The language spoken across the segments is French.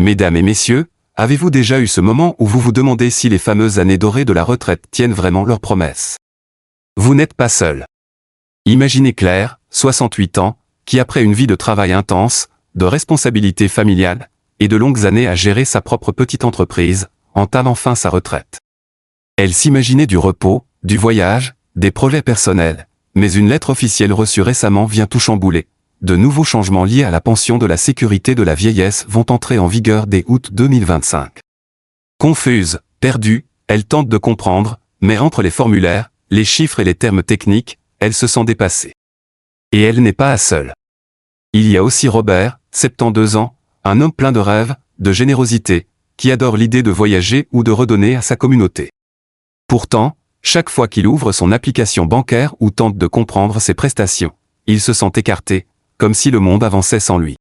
Mesdames et messieurs, avez-vous déjà eu ce moment où vous vous demandez si les fameuses années dorées de la retraite tiennent vraiment leurs promesses? Vous n'êtes pas seul. Imaginez Claire, 68 ans, qui après une vie de travail intense, de responsabilités familiales, et de longues années à gérer sa propre petite entreprise, entame enfin sa retraite. Elle s'imaginait du repos, du voyage, des projets personnels, mais une lettre officielle reçue récemment vient tout chambouler. De nouveaux changements liés à la pension de la sécurité de la vieillesse vont entrer en vigueur dès août 2025. Confuse, perdue, elle tente de comprendre, mais entre les formulaires, les chiffres et les termes techniques, elle se sent dépassée. Et elle n'est pas la seule. Il y a aussi Robert, 72 ans, un homme plein de rêves, de générosité, qui adore l'idée de voyager ou de redonner à sa communauté. Pourtant, chaque fois qu'il ouvre son application bancaire ou tente de comprendre ses prestations, il se sent écarté, comme si le monde avançait sans lui.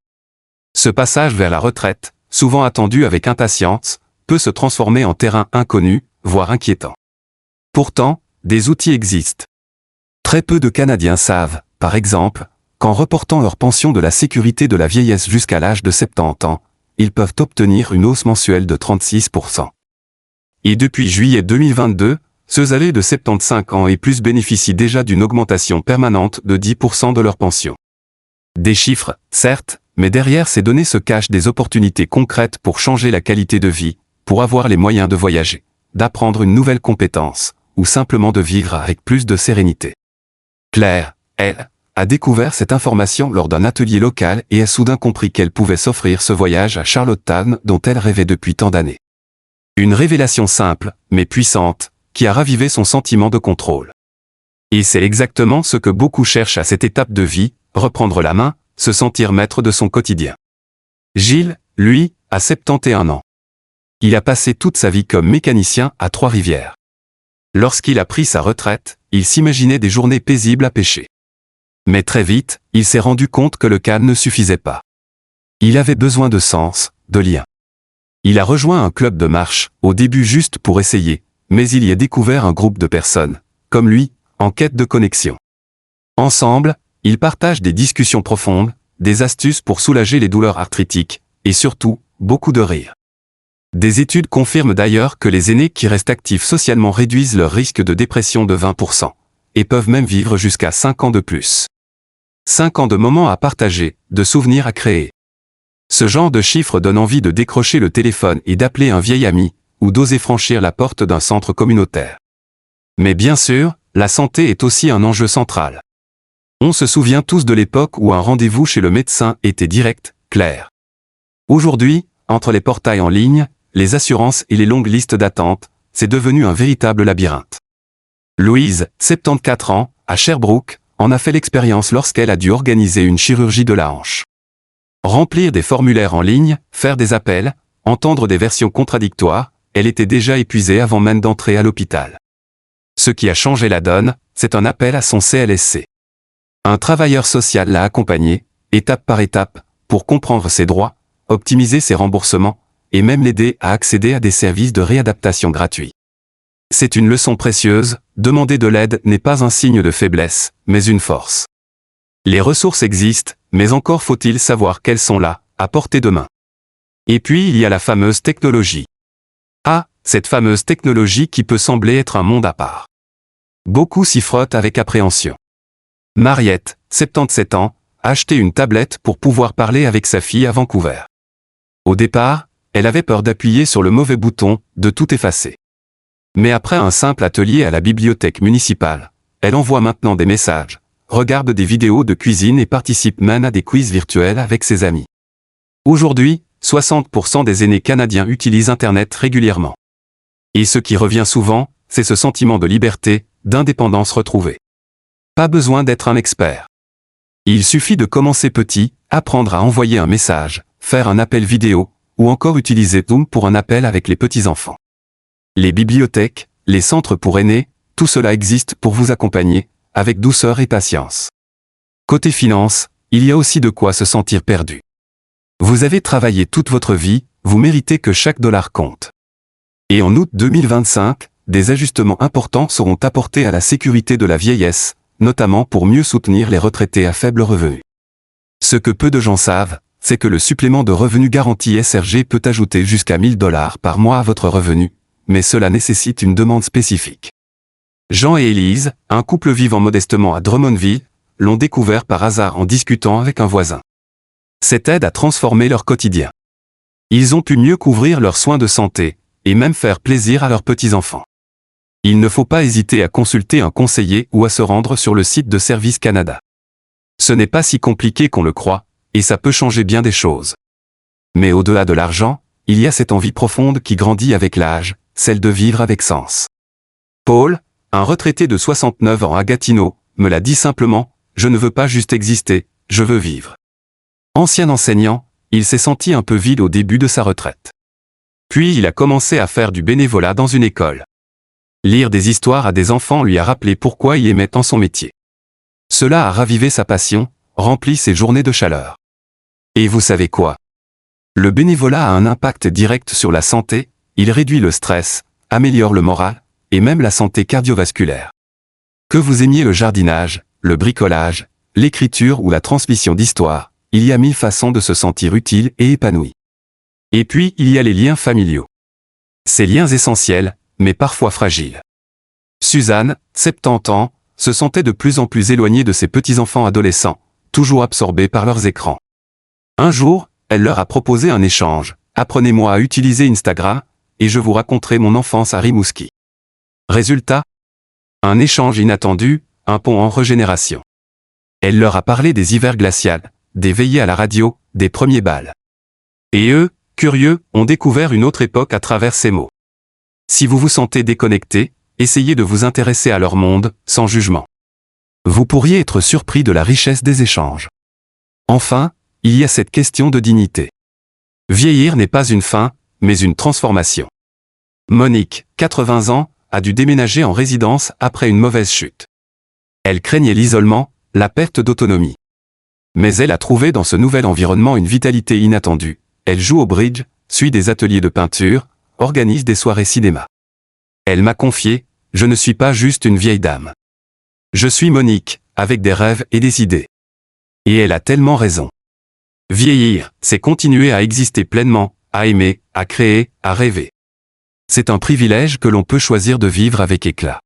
Ce passage vers la retraite, souvent attendu avec impatience, peut se transformer en terrain inconnu, voire inquiétant. Pourtant, des outils existent. Très peu de Canadiens savent, par exemple, qu'en reportant leur pension de la sécurité de la vieillesse jusqu'à l'âge de 70 ans, ils peuvent obtenir une hausse mensuelle de 36%. Et depuis juillet 2022, ceux âgés de 75 ans et plus bénéficient déjà d'une augmentation permanente de 10% de leur pension. Des chiffres, certes, mais derrière ces données se cachent des opportunités concrètes pour changer la qualité de vie, pour avoir les moyens de voyager, d'apprendre une nouvelle compétence, ou simplement de vivre avec plus de sérénité. Claire, elle, a découvert cette information lors d'un atelier local et a soudain compris qu'elle pouvait s'offrir ce voyage à Charlottetown dont elle rêvait depuis tant d'années. Une révélation simple, mais puissante, qui a ravivé son sentiment de contrôle. Et c'est exactement ce que beaucoup cherchent à cette étape de vie, reprendre la main, se sentir maître de son quotidien. Gilles, lui, a 71 ans. Il a passé toute sa vie comme mécanicien à Trois-Rivières. Lorsqu'il a pris sa retraite, il s'imaginait des journées paisibles à pêcher. Mais très vite, il s'est rendu compte que le cadre ne suffisait pas. Il avait besoin de sens, de lien. Il a rejoint un club de marche, au début juste pour essayer, mais il y a découvert un groupe de personnes, comme lui, en quête de connexion. Ensemble, ils partagent des discussions profondes, des astuces pour soulager les douleurs arthritiques, et surtout, beaucoup de rire. Des études confirment d'ailleurs que les aînés qui restent actifs socialement réduisent leur risque de dépression de 20%, et peuvent même vivre jusqu'à 5 ans de plus. 5 ans de moments à partager, de souvenirs à créer. Ce genre de chiffres donne envie de décrocher le téléphone et d'appeler un vieil ami, ou d'oser franchir la porte d'un centre communautaire. Mais bien sûr, la santé est aussi un enjeu central. On se souvient tous de l'époque où un rendez-vous chez le médecin était direct, clair. Aujourd'hui, entre les portails en ligne, les assurances et les longues listes d'attente, c'est devenu un véritable labyrinthe. Louise, 74 ans, à Sherbrooke, en a fait l'expérience lorsqu'elle a dû organiser une chirurgie de la hanche. Remplir des formulaires en ligne, faire des appels, entendre des versions contradictoires, elle était déjà épuisée avant même d'entrer à l'hôpital. Ce qui a changé la donne, c'est un appel à son CLSC. Un travailleur social l'a accompagnée, étape par étape, pour comprendre ses droits, optimiser ses remboursements, et même l'aider à accéder à des services de réadaptation gratuits. C'est une leçon précieuse, demander de l'aide n'est pas un signe de faiblesse, mais une force. Les ressources existent, mais encore faut-il savoir qu'elles sont là, à portée de main. Et puis il y a la fameuse technologie. Ah, cette fameuse technologie qui peut sembler être un monde à part. Beaucoup s'y frottent avec appréhension. Mariette, 77 ans, a acheté une tablette pour pouvoir parler avec sa fille à Vancouver. Au départ, elle avait peur d'appuyer sur le mauvais bouton, de tout effacer. Mais après un simple atelier à la bibliothèque municipale, elle envoie maintenant des messages, regarde des vidéos de cuisine et participe même à des quiz virtuels avec ses amis. Aujourd'hui, 60% des aînés canadiens utilisent Internet régulièrement. Et ce qui revient souvent, c'est ce sentiment de liberté, d'indépendance retrouvée. Pas besoin d'être un expert. Il suffit de commencer petit, apprendre à envoyer un message, faire un appel vidéo, ou encore utiliser Zoom pour un appel avec les petits-enfants. Les bibliothèques, les centres pour aînés, tout cela existe pour vous accompagner, avec douceur et patience. Côté finance, il y a aussi de quoi se sentir perdu. Vous avez travaillé toute votre vie, vous méritez que chaque dollar compte. Et en août 2025, des ajustements importants seront apportés à la sécurité de la vieillesse, notamment pour mieux soutenir les retraités à faible revenu. Ce que peu de gens savent, c'est que le supplément de revenu garanti SRG peut ajouter jusqu'à 1 000 $ par mois à votre revenu, mais cela nécessite une demande spécifique. Jean et Élise, un couple vivant modestement à Drummondville, l'ont découvert par hasard en discutant avec un voisin. Cette aide a transformé leur quotidien. Ils ont pu mieux couvrir leurs soins de santé, et même faire plaisir à leurs petits-enfants. Il ne faut pas hésiter à consulter un conseiller ou à se rendre sur le site de Service Canada. Ce n'est pas si compliqué qu'on le croit, et ça peut changer bien des choses. Mais au-delà de l'argent, il y a cette envie profonde qui grandit avec l'âge, celle de vivre avec sens. Paul, un retraité de 69 ans à Gatineau, me l'a dit simplement, « Je ne veux pas juste exister, je veux vivre ». Ancien enseignant, il s'est senti un peu vide au début de sa retraite. Puis il a commencé à faire du bénévolat dans une école. Lire des histoires à des enfants lui a rappelé pourquoi il aimait tant son métier. Cela a ravivé sa passion, rempli ses journées de chaleur. Et vous savez quoi? Le bénévolat a un impact direct sur la santé, il réduit le stress, améliore le moral, et même la santé cardiovasculaire. Que vous aimiez le jardinage, le bricolage, l'écriture ou la transmission d'histoires, il y a 1000 façons de se sentir utile et épanoui. Et puis, il y a les liens familiaux. Ces liens essentiels, mais parfois fragiles. Suzanne, 70 ans, se sentait de plus en plus éloignée de ses petits-enfants adolescents, toujours absorbés par leurs écrans. Un jour, elle leur a proposé un échange. « Apprenez-moi à utiliser Instagram, et je vous raconterai mon enfance à Rimouski. » Résultat? Un échange inattendu, un pont en régénération. Elle leur a parlé des hivers glaciaux, des veillées à la radio, des premiers bals. Et eux, curieux, ont découvert une autre époque à travers ces mots. Si vous vous sentez déconnecté, essayez de vous intéresser à leur monde, sans jugement. Vous pourriez être surpris de la richesse des échanges. Enfin, il y a cette question de dignité. Vieillir n'est pas une fin, mais une transformation. Monique, 80 ans, a dû déménager en résidence après une mauvaise chute. Elle craignait l'isolement, la perte d'autonomie. Mais elle a trouvé dans ce nouvel environnement une vitalité inattendue. Elle joue au bridge, suit des ateliers de peinture, organise des soirées cinéma. Elle m'a confié, « Je ne suis pas juste une vieille dame. Je suis Monique, avec des rêves et des idées. » Et elle a tellement raison. Vieillir, c'est continuer à exister pleinement, à aimer, à créer, à rêver. C'est un privilège que l'on peut choisir de vivre avec éclat.